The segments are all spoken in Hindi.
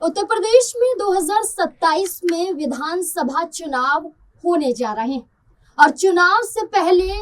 उत्तर प्रदेश में 2027 में विधानसभा चुनाव होने जा रहे हैं और चुनाव से पहले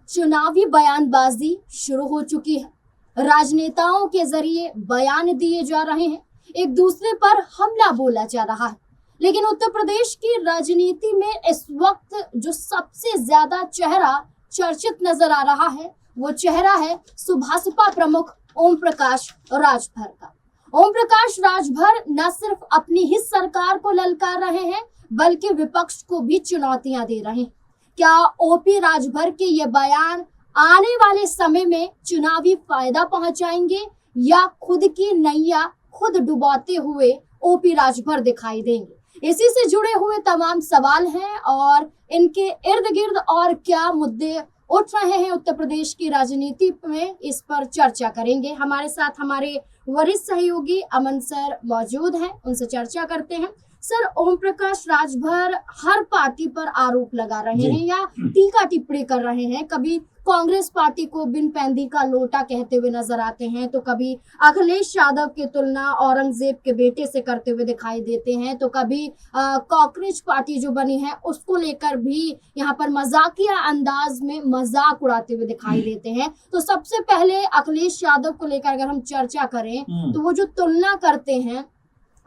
चुनावी बयानबाजी शुरू हो चुकी है। राजनेताओं के जरिए बयान दिए जा रहे हैं, एक दूसरे पर हमला बोला जा रहा है। लेकिन उत्तर प्रदेश की राजनीति में इस वक्त जो सबसे ज्यादा चेहरा चर्चित नजर आ रहा है वो चेहरा है सुभासपा प्रमुख ओम प्रकाश राजभर का। ओम प्रकाश राजभर न सिर्फ अपनी ही सरकार को ललकार रहे हैं बल्कि विपक्ष को भी चुनौतियां दे रहे हैं। क्या ओपी राजभर के ये बयान आने वाले समय में चुनावी फायदा पहुंचाएंगे या खुद की नैया खुद डुबाते हुए ओपी राजभर दिखाई देंगे? इसी से जुड़े हुए तमाम सवाल हैं और इनके इर्द गिर्द और क्या मुद्दे उठ रहे हैं उत्तर प्रदेश की राजनीति में, इस पर चर्चा करेंगे। हमारे साथ हमारे वरिष्ठ सहयोगी अमन सर मौजूद हैं, उनसे चर्चा करते हैं। सर, ओम प्रकाश राजभर हर पार्टी पर आरोप लगा रहे हैं या टीका टिप्पणी कर रहे हैं। कभी कांग्रेस पार्टी को बिन पैंदी का लोटा कहते हुए नजर आते हैं, तो कभी अखिलेश यादव की तुलना औरंगजेब के बेटे से करते हुए दिखाई देते हैं, तो कभी कॉकरोच पार्टी जो बनी है उसको लेकर भी यहाँ पर मजाकिया अंदाज में मजाक उड़ाते हुए दिखाई देते हैं। तो सबसे पहले अखिलेश यादव को लेकर अगर हम चर्चा करें तो वो जो तुलना करते हैं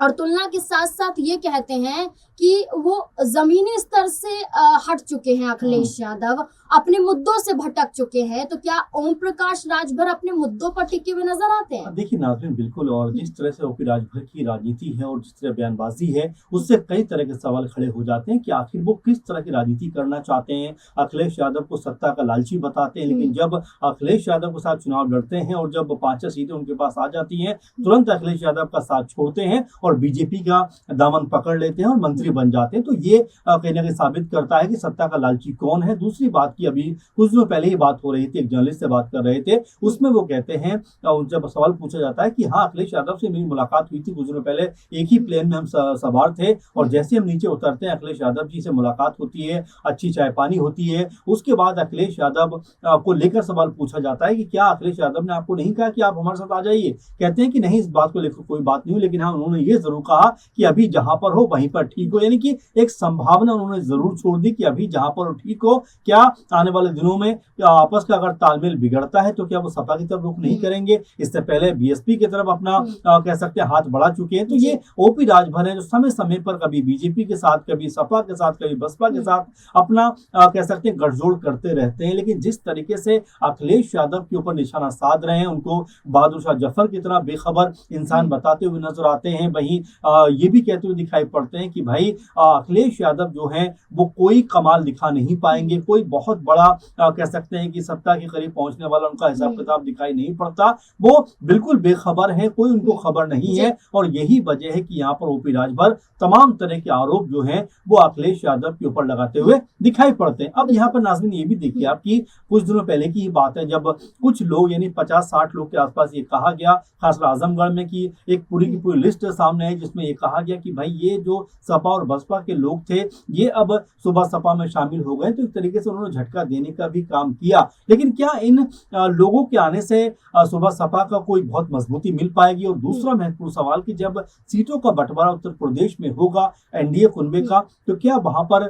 और तुलना के साथ साथ ये कहते हैं कि वो जमीनी स्तर से हट चुके हैं, अखिलेश यादव अपने मुद्दों से भटक चुके हैं। तो क्या ओम प्रकाश राजभर अपने मुद्दों पर टिके हुए नजर आते हैं? देखिए नाज़रीन, बिल्कुल। और जिस तरह से ओपी राजभर की राजनीति है और जिस तरह बयानबाजी है उससे कई तरह के सवाल खड़े हो जाते हैं कि आखिर वो किस तरह की राजनीति करना चाहते हैं। अखिलेश यादव को सत्ता का लालची बताते हैं, लेकिन जब अखिलेश यादव के साथ चुनाव लड़ते हैं और जब 5 सीटें उनके पास आ जाती हैं तुरंत अखिलेश यादव का साथ छोड़ते हैं और बीजेपी का दामन पकड़ लेते हैं और मंत्री बन जाते हैं। तो ये कहीं ना कहीं साबित करता है कि सत्ता का लालची कौन है। दूसरी बात की अभी कुछ दिनों पहले ही बात हो रही थी, एक जर्नलिस्ट से बात कर रहे थे, उसमें वो कहते हैं, जब सवाल पूछा जाता है कि हाँ अखिलेश यादव से मेरी मुलाकात हुई थी कुछ दिनों पहले, एक ही प्लेन में हम सवार थे और जैसे हम नीचे उतरते हैं अखिलेश यादव जी से मुलाकात होती है, अच्छी चाय पानी होती है। उसके बाद अखिलेश यादव को लेकर सवाल पूछा जाता है कि क्या अखिलेश यादव ने आपको नहीं कहा कि आप हमारे साथ आ जाइए? कहते हैं कि नहीं, इस बात को लेकर कोई बात नहीं हुई, लेकिन हाँ उन्होंने ये जरूर कहा कि अभी जहां पर हो वहीं पर ठीक हो। यानी कि एक संभावना उन्होंने जरूर छोड़ दी कि अभी जहां पर हो ठीक हो। क्या आने वाले दिनों में आपस का अगर तालमेल बिगड़ता है तो क्या वो सपा की तरफ रुख नहीं करेंगे? इससे पहले बीएसपी की तरफ अपना कह सकते हैं हाथ बढ़ा चुके हैं। तो ये ओपी राजभर है जो समय समय पर कभी बीजेपी के साथ, कभी सपा के साथ, कभी बसपा के साथ अपना कह सकते हैं गठजोड़ करते रहते हैं। लेकिन जिस तरीके से अखिलेश यादव के ऊपर निशाना साध रहे हैं, उनको बहादुर शाह जफर की तरह बेखबर इंसान बताते हुए नजर आते हैं, वहीं ये भी कहते हुए दिखाई पड़ते हैं कि भाई अखिलेश यादव जो है वो कोई कमाल दिखा नहीं पाएंगे, कोई बहुत बड़ा कह सकते हैं कि सत्ता के करीब पहुंचने वाला उनका हिसाब किताब दिखाई नहीं पड़ता। वो बिल्कुल बेखबर है, कोई उनको खबर नहीं है। और यही वजह है कि यहाँ पर ओपी राजभर तमाम तरह के आरोप जो हैं वो अखिलेश यादव के ऊपर लगाते हुए दिखाई पड़ते हैं। अब यहाँ पर नाज़रीन ये भी देखिए आपकी कुछ दिनों पहले की ही बात है जब कुछ लोग यानी 50-60 लोग के आसपास ये कहा गया, खासकर आजमगढ़ में, कि एक पूरी की पूरी लिस्ट सामने है जिसमें ये कहा गया कि भाई ये जो सपा और बसपा के लोग थे ये अब सुबह सपा में शामिल हो गए। तो एक तरीके से उन्होंने झटका देने का भी काम किया। लेकिन क्या इन लोगों के आने से सुबह सपा का कोई बहुत मजबूती मिल पाएगी? और दूसरा महत्वपूर्ण सवाल कि जब सीटों का बंटवारा उत्तर प्रदेश में होगा एनडीए कुनबे का, तो क्या वहां पर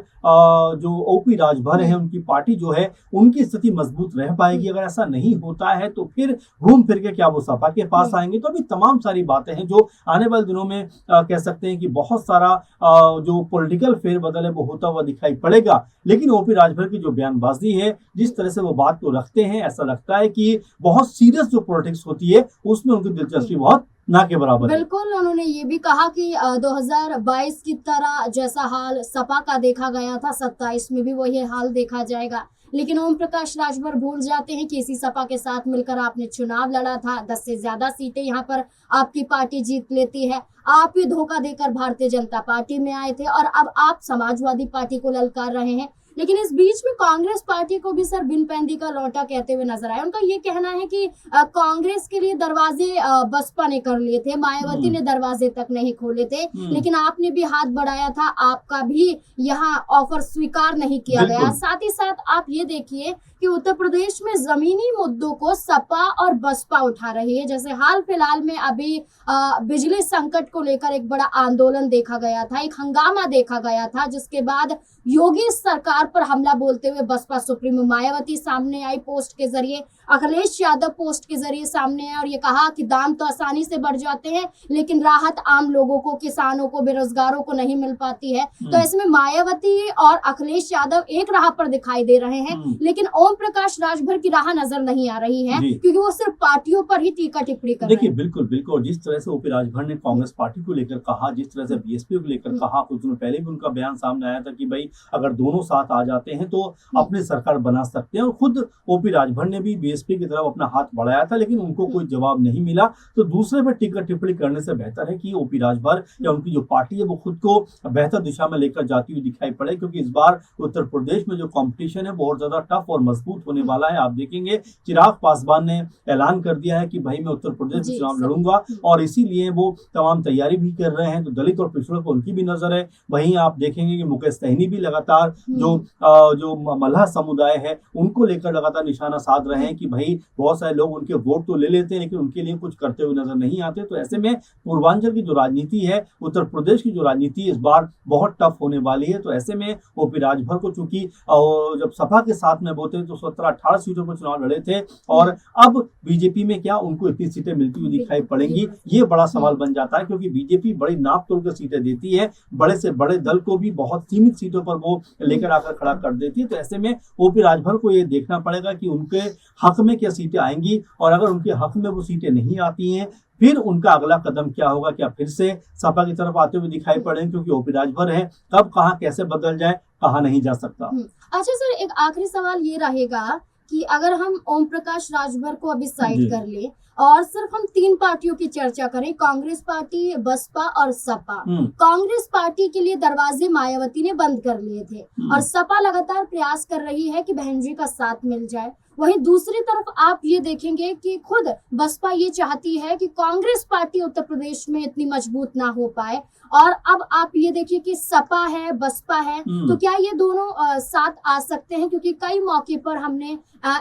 जो ओपी राजभर है उनकी पार्टी जो है उनकी स्थिति मजबूत रह पाएगी? अगर ऐसा नहीं होता है तो फिर घूम फिर के क्या वो सपा के पास आएंगे? तो अभी तमाम सारी बातें हैं जो आने वाले दिनों में कह सकते हैं कि बहुत सारा जो पॉलिटिकल फेरबदल है वो होता हुआ दिखाई पड़ेगा। लेकिन ओपी राजभर की जो बयानबाजी है, जिस तरह से वो बात को रखते हैं, ऐसा लगता है कि बहुत सीरियस जो पॉलिटिक्स होती है उसमें उनकी दिलचस्पी बहुत ना के बराबर है। बिल्कुल, उन्होंने ये भी कहा कि 2022 की तरह जैसा हाल सपा का देखा गया था 27 में भी वही हाल देखा जाएगा। लेकिन ओम प्रकाश राजभर भूल जाते हैं कि इसी सपा के साथ मिलकर आपने चुनाव लड़ा था, 10 से ज्यादा सीटें यहाँ पर आपकी पार्टी जीत लेती है। आप ही धोखा देकर भारतीय जनता पार्टी में आए थे और अब आप समाजवादी पार्टी को ललकार रहे हैं। लेकिन इस बीच में कांग्रेस पार्टी को भी सर बिन पैंदी का लौटा कहते हुए नजर आया। उनका ये कहना है कि कांग्रेस के लिए दरवाजे बसपा ने कर लिए थे, मायावती ने दरवाजे तक नहीं खोले थे, लेकिन आपने भी हाथ बढ़ाया था, आपका भी यहाँ ऑफर स्वीकार नहीं किया गया। साथ ही साथ आप ये देखिए कि उत्तर प्रदेश में जमीनी मुद्दों को सपा और बसपा उठा रही है। जैसे हाल फिलहाल में अभी बिजली संकट को लेकर एक बड़ा आंदोलन देखा गया था, एक हंगामा देखा गया था, जिसके बाद योगी सरकार पर हमला बोलते हुए बसपा सुप्रीमो मायावती सामने आई पोस्ट के जरिए, अखिलेश यादव पोस्ट के जरिए सामने आए और ये कहा कि दाम तो आसानी से बढ़ जाते हैं लेकिन राहत आम लोगों को, किसानों को, बेरोजगारों को नहीं मिल पाती है। तो ऐसे में मायावती और अखिलेश यादव एक राह पर दिखाई दे रहे हैं, लेकिन ओम प्रकाश राजभर की राह नजर नहीं आ रही है, क्योंकि वो सिर्फ पार्टियों पर ही टीका टिप्पणी कर रहे हैं। देखिए बिल्कुल बिल्कुल, जिस तरह से ओपी राजभर ने कांग्रेस पार्टी को लेकर कहा, जिस तरह से बीएसपी को लेकर कहा, कुछ दिनों पहले भी उनका बयान सामने आया था कि भाई अगर दोनों साथ आ जाते हैं तो अपनी सरकार बना सकते हैं, और खुद ओपी राजभर ने भी बीएसपी की तरफ अपना हाथ बढ़ाया था, लेकिन उनको कोई जवाब नहीं मिला। तो दूसरे पर टीका टिप्पणी करने से बेहतर है कि ओपी राजभर या उनकी जो पार्टी है वो खुद को बेहतर दिशा में लेकर जाती हुई दिखाई पड़े, क्योंकि इस बार उत्तर प्रदेश में जो कंपटीशन है बहुत ज्यादा टफ और मजबूत होने वाला है। आप देखेंगे चिराग पासवान ने ऐलान कर दिया है कि भाई मैं उत्तर प्रदेश में चुनाव लड़ूंगा, और इसीलिए वो तमाम तैयारी भी कर रहे हैं। तो दलित और पिछड़ों को उनकी भी नजर है। वहीं आप देखेंगे कि मुकेश सहनी भी लगातार जो मल्लाह समुदाय है उनको लेकर लगातार निशाना साध रहे हैं कि भाई बहुत सारे लोग उनके वोट तो ले लेते हैं लेकिन उनके लिए कुछ करते हुए नजर नहीं आते। तो ऐसे में पूर्वांचल की जो राजनीति है, उत्तर प्रदेश की जो राजनीति इस बार बहुत टफ होने वाली है। तो ऐसे में ओपी राजभर को चूंकि जब सपा के साथ में वो थे तो 17-18 सीटों पर चुनाव लड़े थे, और अब बीजेपी में क्या उनको इतनी सीटें मिलती हुई दिखाई पड़ेंगी, ये बड़ा सवाल बन जाता है, क्योंकि बीजेपी बड़ी नाप तोल कर सीटें देती है, बड़े से बड़े दल को भी बहुत सीमित सीटों पर वो लेकर आकर खड़ा कर देती है। तो ऐसे में ओपी राजभर को ये देखना पड़ेगा कि उनके हक में क्या सीटें आएंगी, और अगर उनके हक में वो सीटें नहीं आती हैं फिर उनका अगला कदम क्या होगा, क्या फिर से सपा की तरफ आते हुए दिखाई पड़े, क्योंकि ओपी राजभर है, कब कहां कैसे बदल जाए कहा नहीं जा सकता। अच्छा सर, एक आखिरी सवाल ये रहेगा कि अगर हम ओम प्रकाश राजभर को अभी साइड कर ले और सिर्फ हम 3 पार्टियों की चर्चा करें, कांग्रेस पार्टी, बसपा और सपा। कांग्रेस पार्टी के लिए दरवाजे मायावती ने बंद कर लिए थे और सपा लगातार प्रयास कर रही है कि बहन जी का साथ मिल जाए। वहीं दूसरी तरफ आप ये देखेंगे कि खुद बसपा ये चाहती है कि कांग्रेस पार्टी उत्तर प्रदेश में इतनी मजबूत ना हो पाए, और अब आप ये देखिए कि सपा है, बसपा है, तो क्या ये दोनों साथ आ सकते हैं? क्योंकि कई मौके पर हमने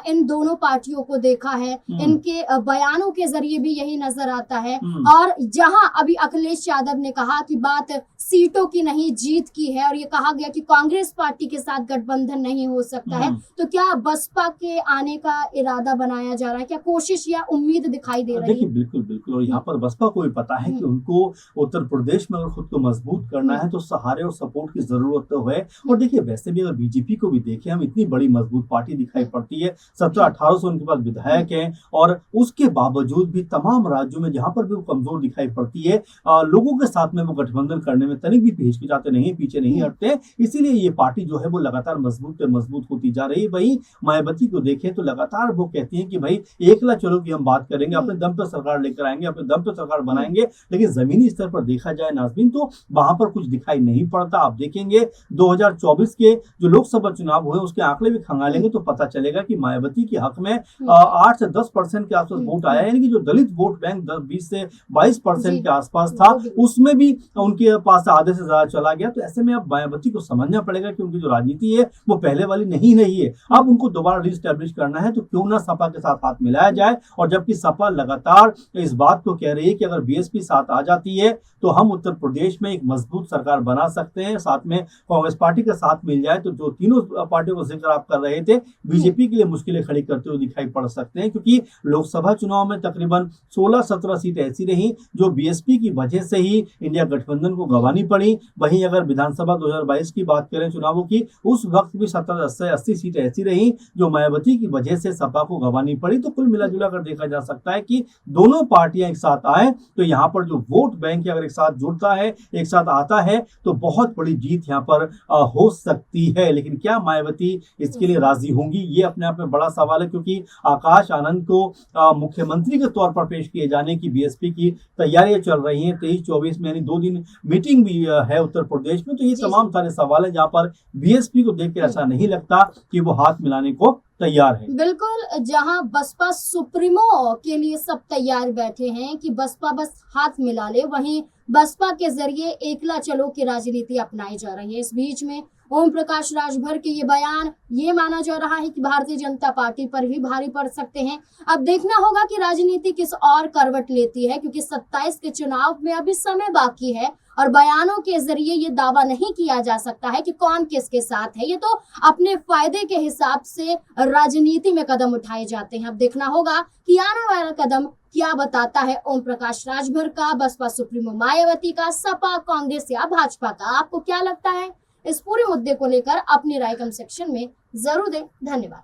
इन दोनों पार्टियों को देखा है, इनके बयानों के जरिए भी यही नजर आता है। और जहां अभी अखिलेश यादव ने कहा कि बात सीटों की नहीं जीत की है, और ये कहा गया कि कांग्रेस पार्टी के साथ गठबंधन नहीं हो सकता है, तो क्या बसपा के आने का इरादा बनाया जा रहा है? क्या कोशिश या उम्मीद दिखाई दे रही है? देखिए बिल्कुल बिल्कुल, और यहाँ पर बसपा को भी पता है कि उनको उत्तर प्रदेश में अगर खुद को मजबूत करना है तो सहारे और सपोर्ट की जरूरत तो है। और देखिए वैसे भी अगर बीजेपी को भी देखें, हम इतनी बड़ी मजबूत पार्टी दिखाई पड़ती है, 1700-1800 उनके पास विधायक हैं, और उसके बावजूद भी तमाम राज्यों में जहां पर भी वो कमजोर दिखाई पड़ती है, लोगों के साथ में वो गठबंधन करने में तनिक भी हिचकिचाते नहीं, पीछे नहीं हटते। इसीलिए ये पार्टी जो है वो लगातार मजबूत होती जा रही है। वही मायावती को देखें तो लगातार वो कहती है कि भाई एकला चलो कि हम बात करेंगे, अपने दम पर सरकार लेकर आएंगे, अपने दम पर सरकार बनाएंगे, लेकिन जमीनी स्तर पर देखा जाए नाज़रीन तो वहां पर कुछ दिखाई नहीं पड़ता। आप देखेंगे 2024 के जो लोकसभा चुनाव हुए उसके आंकड़े भी खंगालेंगे तो पता चलेगा कि मायावती के हक में 8 से 10% के आसपास वोट आया, यानी कि जो दलित वोट बैंक 20 से 22% के आसपास था, उसमें भी उनके पास आधे से ज्यादा चला गया। तो ऐसे में अब मायावती को समझना पड़ेगा कि उनकी जो राजनीति है वो पहले वाली नहीं रही है। अब उनको दोबारा रिस्टैब्लिश करना है तो क्यों ना सपा के साथ हाथ मिलाया जाए। और जबकि सपा लगातार इस बात को कह रही है कि अगर बीएसपी साथ आ जाती है तो हम उत्तर प्रदेश में एक मजबूत सरकार बना सकते हैं, साथ में कांग्रेस पार्टी का साथ मिल जाए तो जो तीनों पार्टियों को जिक्र आप कर रहे थे, बीजेपी के लिए मुश्किलें खड़ी करते हुए दिखाई पड़ सकते हैं, क्योंकि लोकसभा चुनाव में तकरीबन 16-17 सीटें ऐसी रही जो बीएसपी की वजह से ही इंडिया गठबंधन को गंवानी पड़ी। वहीं अगर विधानसभा 2022 की बात करें चुनावों की, उस वक्त भी 70 से 80 सीटें ऐसी रही जो मायावती की वजह से सपा को गंवानी पड़ी। तो कुल मिला जुला कर देखा जा सकता है कि दोनों पार्टियां एक साथ आए तो यहाँ पर जो वोट बैंक अगर एक साथ जुड़ता है, एक साथ आता है, तो बहुत बड़ी जीत यहाँ पर हो सकती है। लेकिन क्या मायावती इसके लिए राजी होंगी, ये अपने आप में बड़ा सवाल है, क्योंकि आकाश आनंद को मुख्यमंत्री के तौर पर पेश किए जाने की बीएसपी की तैयारियां चल रही हैं। 23-24 में यानी 2 दिन मीटिंग भी है उत्तर प्रदेश में। तो ये तमाम सारे सवाल है जहां पर बीएसपी को देख के ऐसा नहीं लगता कि वो हाथ मिलाने को तैयार है। बिल्कुल, जहां बसपा सुप्रीमो के लिए सब तैयार बैठे हैं कि बसपा बस हाथ मिला ले, वहीं बसपा के जरिए एकला चलो की राजनीति अपनाई जा रही है। इस बीच में ओम प्रकाश राजभर के ये बयान ये माना जा रहा है कि भारतीय जनता पार्टी पर ही भारी पड़ सकते हैं। अब देखना होगा कि राजनीति किस और करवट लेती है, क्योंकि 27 के चुनाव में अभी समय बाकी है और बयानों के जरिए ये दावा नहीं किया जा सकता है कि कौन किसके साथ है। ये तो अपने फायदे के हिसाब से राजनीति में कदम उठाए जाते हैं। अब देखना होगा कि आने वाला कदम क्या बताता है ओम प्रकाश राजभर का, बसपा सुप्रीमो मायावती का, सपा, कांग्रेस या भाजपा का। आपको क्या लगता है? इस पूरे मुद्दे को लेकर अपनी राय कमेंट सेक्शन में जरूर दें। धन्यवाद।